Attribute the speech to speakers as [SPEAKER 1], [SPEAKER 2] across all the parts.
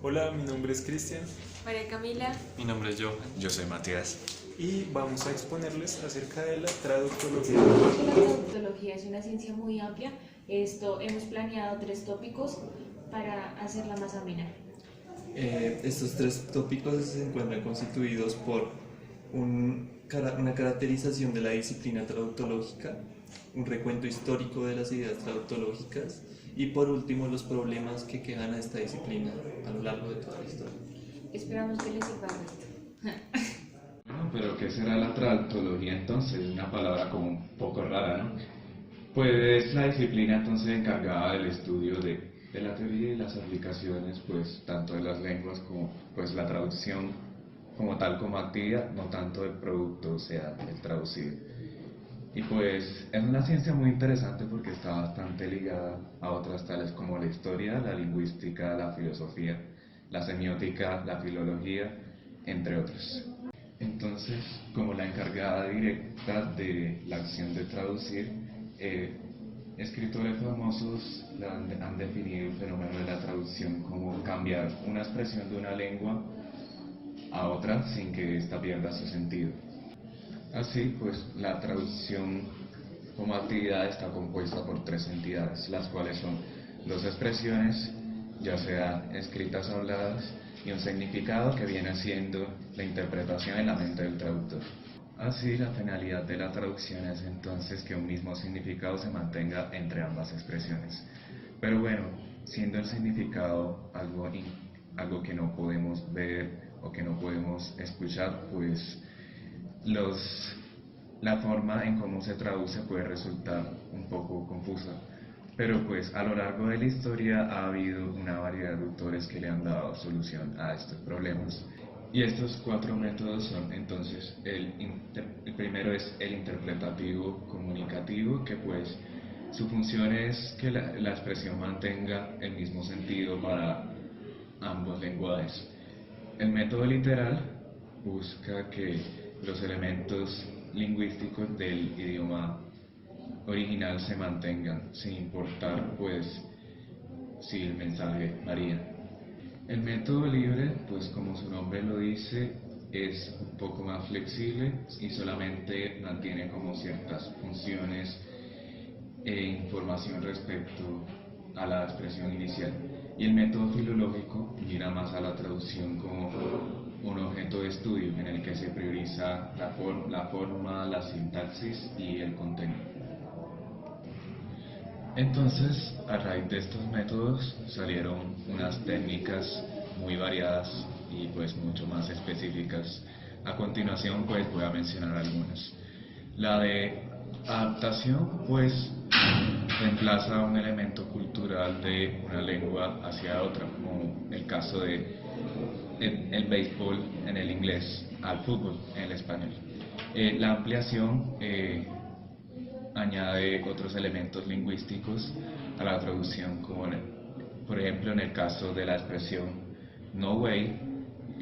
[SPEAKER 1] Hola, mi nombre es Cristian
[SPEAKER 2] María Camila.
[SPEAKER 3] Mi nombre es Johan.
[SPEAKER 4] Yo soy Matías.
[SPEAKER 1] y vamos a exponerles acerca de la traductología.
[SPEAKER 2] La traductología es una ciencia muy amplia. Hemos planeado 3 tópicos para hacerla más amena.
[SPEAKER 5] Estos 3 tópicos se encuentran constituidos por una caracterización de la disciplina traductológica, un recuento histórico de las ideas traductológicas y por último los problemas que quedan a esta disciplina a lo largo de toda la historia.
[SPEAKER 2] Esperamos que les sirva el resto.
[SPEAKER 3] Bueno, pero ¿qué será la traductología entonces? Una palabra como un poco rara, ¿no? Pues es la disciplina entonces encargada del estudio de la teoría y las aplicaciones, pues tanto de las lenguas como pues la traducción como tal como actividad, no tanto el producto, o sea, el traducir. Y pues es una ciencia muy interesante porque está bastante ligada a otras tales como la historia, la lingüística, la filosofía, la semiótica, la filología, entre otros. Entonces, como la encargada directa de la acción de traducir, escritores famosos han definido el fenómeno de la traducción como cambiar una expresión de una lengua a otra sin que ésta pierda su sentido. Así pues, la traducción como actividad está compuesta por 3 entidades, las cuales son 2 expresiones, ya sea escritas o habladas, y un significado que viene siendo la interpretación en la mente del traductor. Así, la finalidad de la traducción es entonces que un mismo significado se mantenga entre ambas expresiones. Pero bueno, siendo el significado algo que no podemos ver o que no podemos escuchar, pues la forma en cómo se traduce puede resultar un poco confusa. Pero pues a lo largo de la historia ha habido una variedad de autores que le han dado solución a estos problemas. Y estos 4 métodos son entonces, el primero es el interpretativo comunicativo, que pues su función es que la expresión mantenga el mismo sentido para ambos lenguajes. El método literal busca que los elementos lingüísticos del idioma original se mantengan, sin importar pues si el mensaje varía. El método libre, pues como su nombre lo dice, es un poco más flexible y solamente mantiene como ciertas funciones e información respecto a la expresión inicial. Y el método filológico mira más a la traducción como un objeto de estudio en el que se prioriza la forma, la sintaxis y el contenido. Entonces, a raíz de estos métodos salieron unas técnicas muy variadas y pues mucho más específicas. A continuación pues voy a mencionar algunas. La de adaptación pues reemplaza un elemento cultural de una lengua hacia otra, como el caso de el béisbol en el inglés al fútbol en el español. La ampliación añade otros elementos lingüísticos a la traducción, como por ejemplo en el caso de la expresión no way,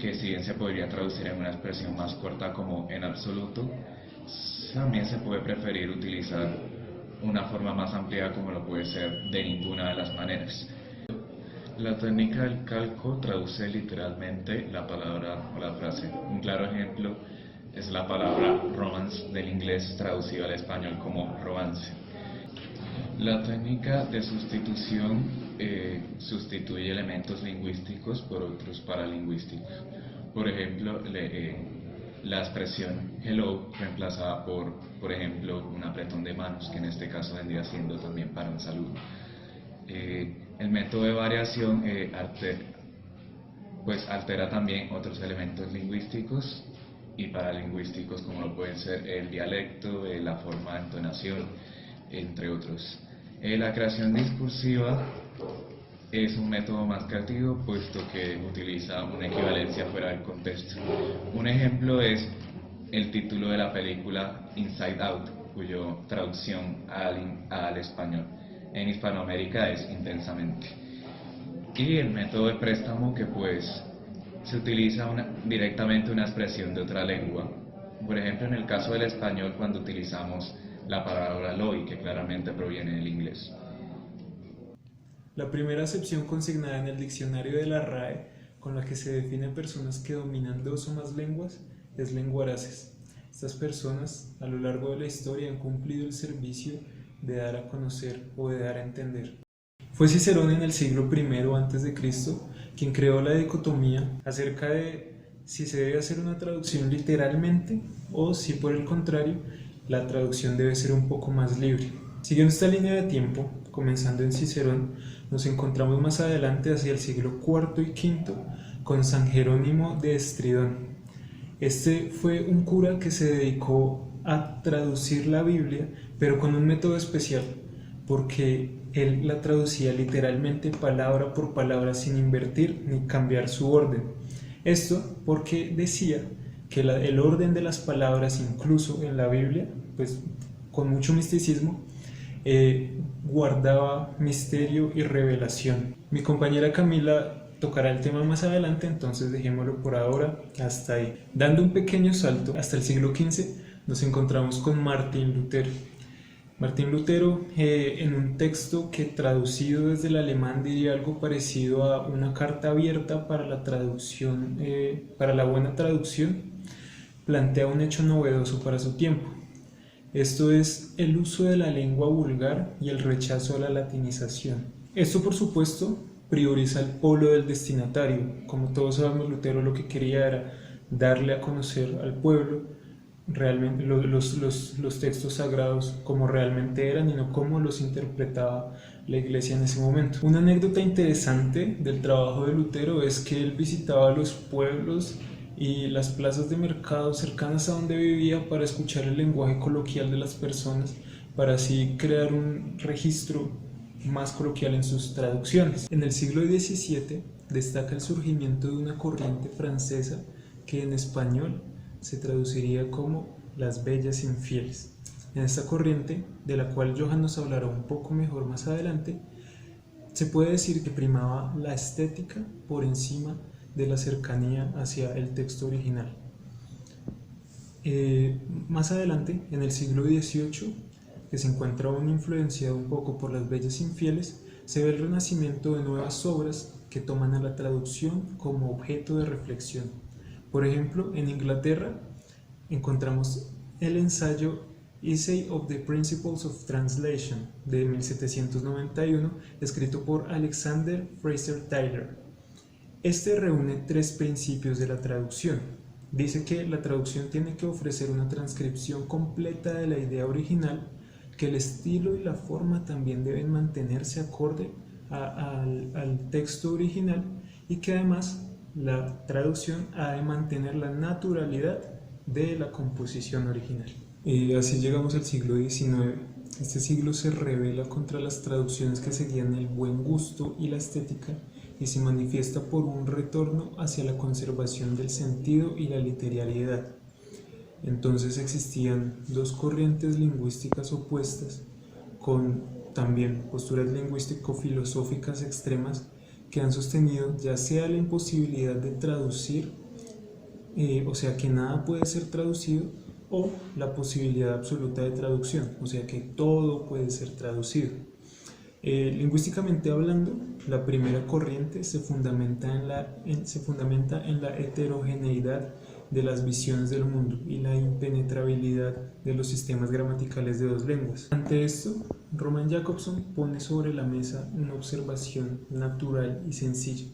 [SPEAKER 3] que si bien se podría traducir en una expresión más corta como en absoluto, también se puede preferir utilizar una forma más amplia como lo puede ser de ninguna de las maneras. La técnica del calco traduce literalmente la palabra o la frase. Un claro ejemplo es la palabra romance del inglés traducido al español como romance. La técnica de sustitución sustituye elementos lingüísticos por otros paralingüísticos. Por ejemplo, la expresión hello reemplazada por ejemplo, un apretón de manos, que en este caso vendría siendo también para un saludo. El método de variación altera también otros elementos lingüísticos y paralingüísticos, como lo pueden ser el dialecto, la forma de entonación, entre otros. La creación discursiva es un método más creativo, puesto que utiliza una equivalencia fuera del contexto. Un ejemplo es el título de la película Inside Out, cuya traducción al español en Hispanoamérica es Intensamente. Y el método de préstamo, que pues se utiliza directamente una expresión de otra lengua. Por ejemplo, en el caso del español, cuando utilizamos la palabra loy, que claramente proviene del inglés.
[SPEAKER 1] La primera acepción consignada en el diccionario de la RAE con la que se define a personas que dominan 2 o más lenguas es lenguaraces. Estas personas a lo largo de la historia han cumplido el servicio de dar a conocer o de dar a entender. Fue Cicerón en el siglo I a.C. quien creó la dicotomía acerca de si se debe hacer una traducción literalmente o si por el contrario la traducción debe ser un poco más libre. Siguiendo esta línea de tiempo, comenzando en Cicerón, nos encontramos más adelante hacia el siglo IV y V con San Jerónimo de Estridón. Este fue un cura que se dedicó a traducir la Biblia, pero con un método especial, porque él la traducía literalmente palabra por palabra sin invertir ni cambiar su orden. Esto porque decía que el orden de las palabras, incluso en la Biblia, pues con mucho misticismo, guardaba misterio y revelación. Mi compañera Camila tocará el tema más adelante, entonces dejémoslo por ahora hasta ahí. Dando un pequeño salto hasta el siglo XV, nos encontramos con Martín Lutero. Martín Lutero, en un texto que traducido desde el alemán diría algo parecido a una carta abierta para la traducción, para la buena traducción, plantea un hecho novedoso para su tiempo. Esto es el uso de la lengua vulgar y el rechazo a la latinización. Esto, por supuesto, prioriza el polo del destinatario. Como todos sabemos, Lutero lo que quería era darle a conocer al pueblo realmente los textos sagrados como realmente eran y no como los interpretaba la iglesia en ese momento. Una anécdota interesante del trabajo de Lutero es que él visitaba los pueblos y las plazas de mercado cercanas a donde vivía para escuchar el lenguaje coloquial de las personas, para así crear un registro más coloquial en sus traducciones. En el siglo XVII destaca el surgimiento de una corriente francesa que en español se traduciría como las bellas infieles. En esta corriente, de la cual Johan nos hablará un poco mejor más adelante, se puede decir que primaba la estética por encima de la cercanía hacia el texto original. Más adelante, en el siglo XVIII, que se encuentra aún influenciado un poco por las bellas infieles, se ve el renacimiento de nuevas obras que toman a la traducción como objeto de reflexión. Por ejemplo, en Inglaterra encontramos el ensayo Essay of the Principles of Translation de 1791, escrito por Alexander Fraser Tytler. Este reúne 3 principios de la traducción. Dice que la traducción tiene que ofrecer una transcripción completa de la idea original, que el estilo y la forma también deben mantenerse acorde al texto original y que además la traducción ha de mantener la naturalidad de la composición original. Así llegamos al siglo XIX. Este siglo se revela contra las traducciones que seguían el buen gusto y la estética y se manifiesta por un retorno hacia la conservación del sentido y la literalidad. Entonces existían 2 corrientes lingüísticas opuestas, con también posturas lingüístico-filosóficas extremas que han sostenido ya sea la imposibilidad de traducir, o sea que nada puede ser traducido, o la posibilidad absoluta de traducción, o sea que todo puede ser traducido. Lingüísticamente hablando, la primera corriente se fundamenta en la heterogeneidad de las visiones del mundo y la impenetrabilidad de los sistemas gramaticales de 2 lenguas. Ante esto, Roman Jakobson pone sobre la mesa una observación natural y sencilla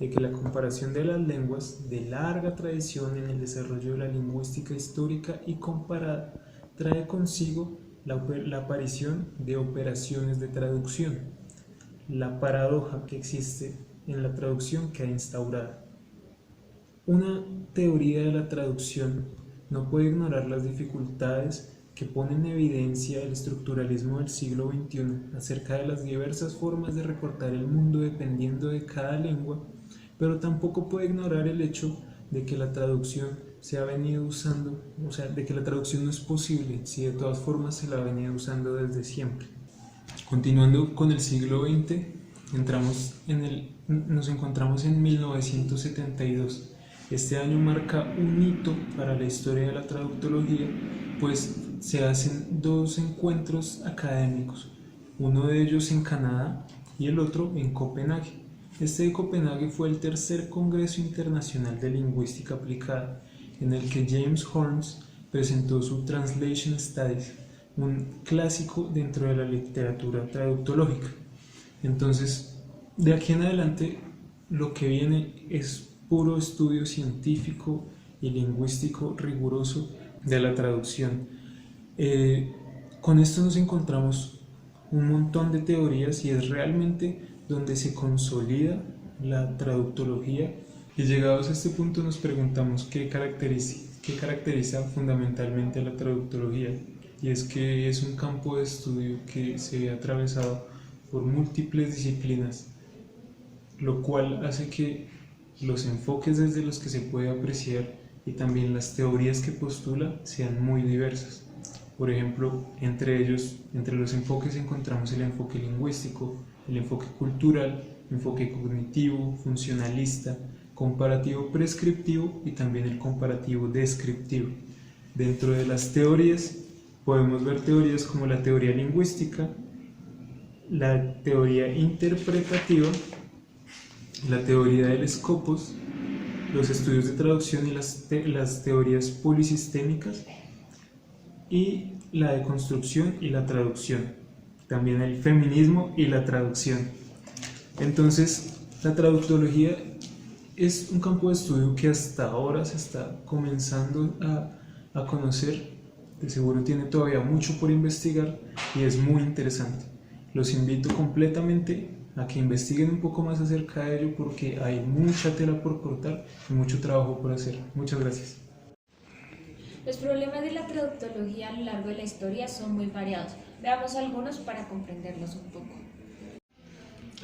[SPEAKER 1] de que la comparación de las lenguas de larga tradición en el desarrollo de la lingüística histórica y comparada trae consigo la aparición de operaciones de traducción, la paradoja que existe en la traducción queda instaurada. Una teoría de la traducción no puede ignorar las dificultades que pone en evidencia el estructuralismo del siglo XXI acerca de las diversas formas de recortar el mundo dependiendo de cada lengua, pero tampoco puede ignorar el hecho de que la traducción se ha venido usando, o sea, de que la traducción no es posible si de todas formas se la ha venido usando desde siempre. Continuando con el siglo XX, nos encontramos en 1972. Este año marca un hito para la historia de la traductología, pues se hacen 2 encuentros académicos, uno de ellos en Canadá y el otro en Copenhague, Este de Copenhague fue el tercer Congreso Internacional de Lingüística Aplicada, en el que James Holmes presentó su Translation Studies, un clásico dentro de la literatura traductológica. Entonces, de aquí en adelante, lo que viene es puro estudio científico y lingüístico riguroso de la traducción. Con esto nos encontramos un montón de teorías y es realmente donde se consolida la traductología. Y llegados a este punto nos preguntamos qué caracteriza fundamentalmente a la traductología, y es que es un campo de estudio que se ve atravesado por múltiples disciplinas, lo cual hace que los enfoques desde los que se puede apreciar y también las teorías que postula sean muy diversas. Por ejemplo, entre los enfoques encontramos el enfoque lingüístico, el enfoque cultural, enfoque cognitivo, funcionalista, comparativo prescriptivo y también el comparativo descriptivo. Dentro de las teorías podemos ver teorías como la teoría lingüística, la teoría interpretativa, la teoría del scopus, los estudios de traducción y las teorías polisistémicas, y la deconstrucción y la traducción, también el feminismo y la traducción. Entonces, la traductología es un campo de estudio que hasta ahora se está comenzando a conocer. De seguro tiene todavía mucho por investigar y es muy interesante. Los invito completamente a que investiguen un poco más acerca de ello, porque hay mucha tela por cortar y mucho trabajo por hacer. Muchas gracias.
[SPEAKER 2] Los problemas de la traductología a lo largo de la historia son muy variados. Veamos algunos para comprenderlos un poco.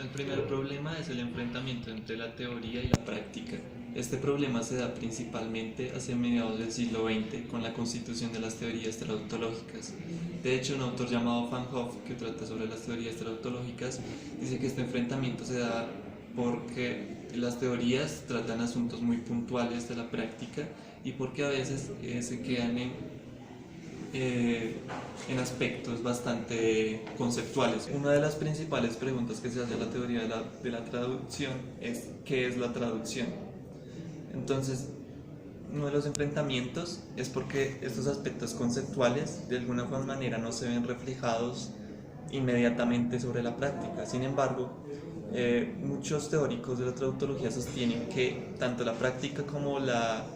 [SPEAKER 5] El primer problema es el enfrentamiento entre la teoría y la práctica. Este problema se da principalmente hacia mediados del siglo XX con la constitución de las teorías traductológicas. De hecho, un autor llamado Van Hoff, que trata sobre las teorías traductológicas, dice que este enfrentamiento se da porque las teorías tratan asuntos muy puntuales de la práctica y porque a veces se quedan en aspectos bastante conceptuales. Una de las principales preguntas que se hace a la teoría de la traducción es ¿qué es la traducción? Entonces, uno de los enfrentamientos es porque estos aspectos conceptuales de alguna manera no se ven reflejados inmediatamente sobre la práctica. Sin embargo, muchos teóricos de la traductología sostienen que tanto la práctica como la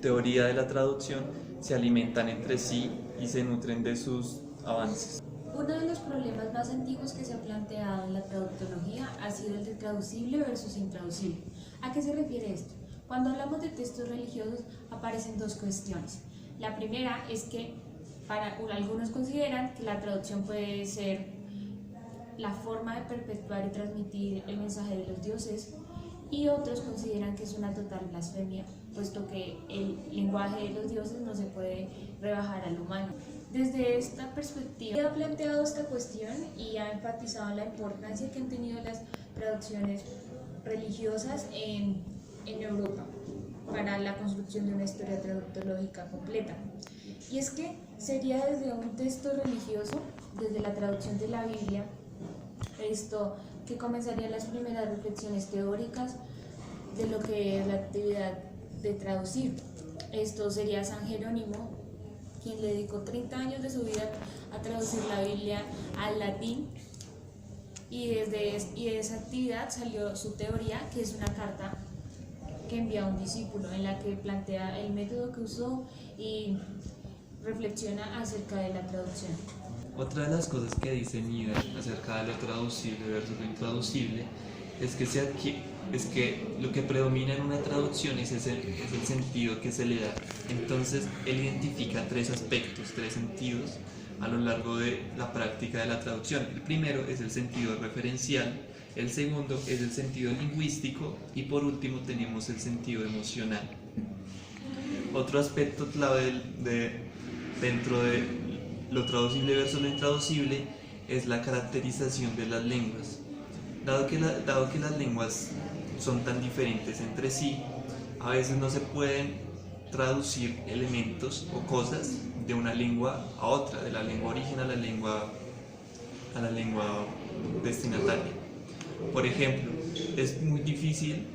[SPEAKER 5] teoría de la traducción se alimentan entre sí y se nutren de sus avances.
[SPEAKER 2] Uno de los problemas más antiguos que se ha planteado en la traductología ha sido el de traducible versus intraducible. ¿A qué se refiere esto? Cuando hablamos de textos religiosos aparecen dos cuestiones. La primera es que algunos consideran que la traducción puede ser la forma de perpetuar y transmitir el mensaje de los dioses, y otros consideran que es una total blasfemia, puesto que el lenguaje de los dioses no se puede rebajar al humano. Desde esta perspectiva, ha planteado esta cuestión y ha enfatizado la importancia que han tenido las traducciones religiosas en Europa para la construcción de una historia traductológica completa. Y es que sería desde un texto religioso, desde la traducción de la Biblia, que comenzarían las primeras reflexiones teóricas de lo que es la actividad de traducir. Esto sería San Jerónimo, quien le dedicó 30 años de su vida a traducir la Biblia al latín, y de esa actividad salió su teoría, que es una carta que envía a un discípulo en la que plantea el método que usó y reflexiona acerca de la traducción.
[SPEAKER 5] Otra de las cosas que dice Nieder acerca de lo traducible versus lo intraducible es que lo que predomina en una traducción es el sentido que se le da. Entonces, él identifica tres aspectos, tres sentidos a lo largo de la práctica de la traducción. El primero es el sentido referencial, el segundo es el sentido lingüístico y por último tenemos el sentido emocional. Otro aspecto clave dentro de lo traducible versus lo intraducible es la caracterización de las lenguas. Dado que las lenguas son tan diferentes entre sí, a veces no se pueden traducir elementos o cosas de una lengua a otra, de la lengua origen a la lengua destinataria. Por ejemplo, Es muy difícil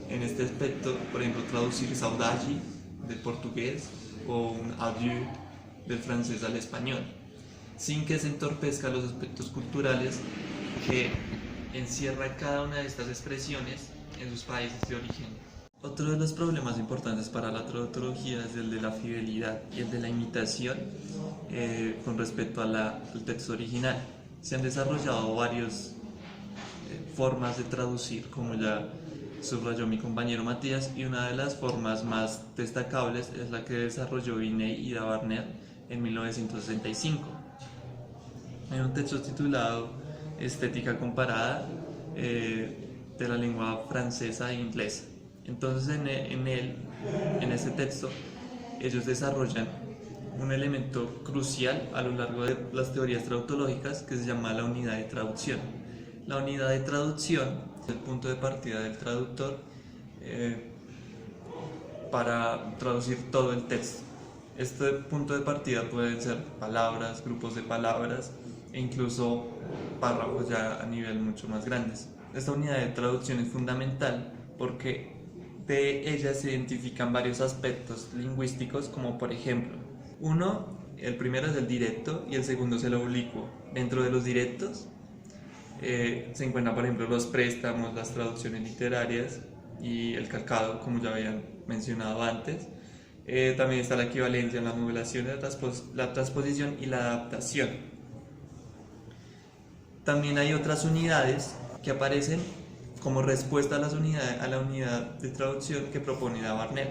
[SPEAKER 5] en este aspecto, por ejemplo, traducir saudade del portugués o un adieu del francés al español, sin que se entorpezcan los aspectos culturales que encierra cada una de estas expresiones en sus países de origen. Otro de los problemas importantes para la traductología es el de la fidelidad y el de la imitación con respecto al texto original. Se han desarrollado varias formas de traducir, como ya subrayó mi compañero Matías, y una de las formas más destacables es la que desarrolló Binet y Davernel en 1965, en un texto titulado Estética comparada de la lengua francesa e inglesa. Entonces en este texto ellos desarrollan un elemento crucial a lo largo de las teorías traductológicas que se llama la unidad de traducción. La unidad de traducción es el punto de partida del traductor para traducir todo el texto. Este punto de partida pueden ser palabras, grupos de palabras e incluso párrafos ya a nivel mucho más grandes. Esta unidad de traducción es fundamental porque de ella se identifican varios aspectos lingüísticos, como por ejemplo, el primero es el directo y el segundo es el oblicuo. Dentro de los directos se encuentran, por ejemplo, los préstamos, las traducciones literarias y el calcado, como ya habían mencionado antes. También está la equivalencia, la modulación, la transposición y la adaptación. También hay otras unidades que aparecen como respuesta a la unidad de traducción que propone Davernel.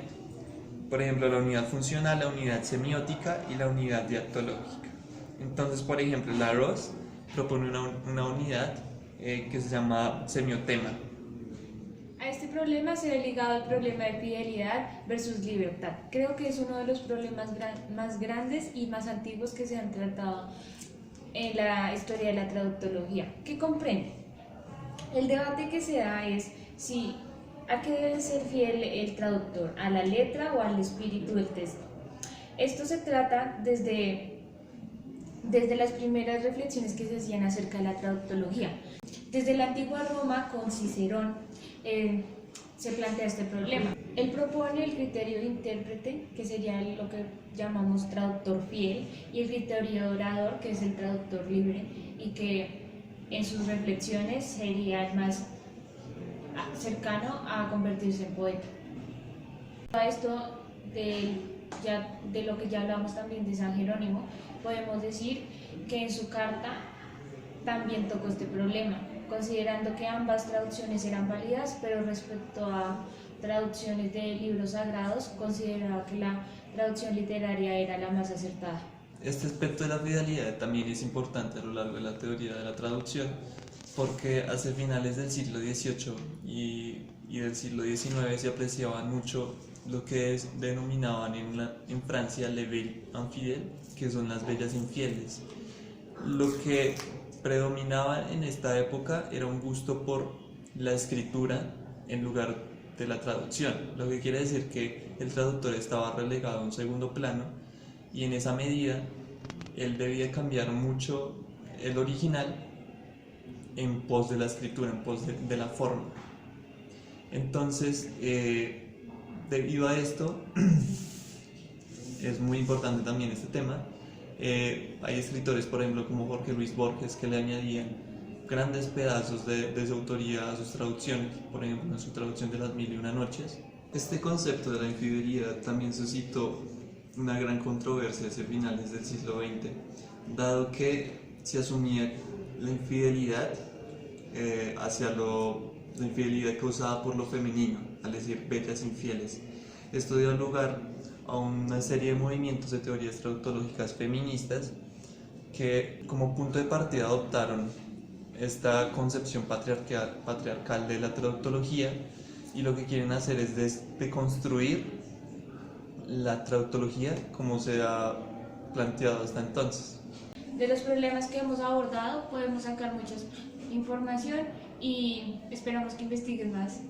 [SPEAKER 5] Por ejemplo, la unidad funcional, la unidad semiótica y la unidad dialectológica. Entonces, por ejemplo, Larousse propone una unidad que se llama semiotema.
[SPEAKER 2] A este problema se ve ligado el problema de fidelidad versus libertad. Creo que es uno de los problemas más grandes y más antiguos que se han tratado en la historia de la traductología. ¿Qué comprende? El debate que se da es si a qué debe ser fiel el traductor, a la letra o al espíritu del texto. Esto se trata desde las primeras reflexiones que se hacían acerca de la traductología. Desde la antigua Roma, con Cicerón, se plantea este problema. Él propone el criterio de intérprete, que sería lo que llamamos traductor fiel, y el criterio de orador, que es el traductor libre, y que en sus reflexiones sería el más cercano a convertirse en poeta. A esto de lo que ya hablamos también de San Jerónimo, podemos decir que en su carta también tocó este problema, considerando que ambas traducciones eran válidas, pero respecto a traducciones de libros sagrados, consideraba que la traducción literaria era la más acertada.
[SPEAKER 5] Este aspecto de la fidelidad también es importante a lo largo de la teoría de la traducción, porque hacia finales del siglo XVIII y del siglo XIX se apreciaba mucho lo que denominaban en Francia les belles infidèles, que son las bellas infieles. Lo que predominaba en esta época era un gusto por la escritura en lugar de la traducción, lo que quiere decir que el traductor estaba relegado a un segundo plano, y en esa medida él debía cambiar mucho el original en pos de la escritura, en pos de la forma. Entonces, debido a esto, es muy importante también este tema. Hay escritores, por ejemplo, como Jorge Luis Borges, que le añadían grandes pedazos de su autoría a sus traducciones, por ejemplo, en su traducción de Las Mil y Una Noches. Este concepto de la infidelidad también suscitó una gran controversia hacia finales del siglo XX, dado que se asumía la infidelidad la infidelidad causada por lo femenino, al decir bellas infieles. Esto dio lugar a una serie de movimientos de teorías traductológicas feministas que como punto de partida adoptaron esta concepción patriarcal de la traductología, y lo que quieren hacer es deconstruir la traductología como se ha planteado hasta entonces.
[SPEAKER 2] De los problemas que hemos abordado podemos sacar mucha información y esperamos que investiguen más.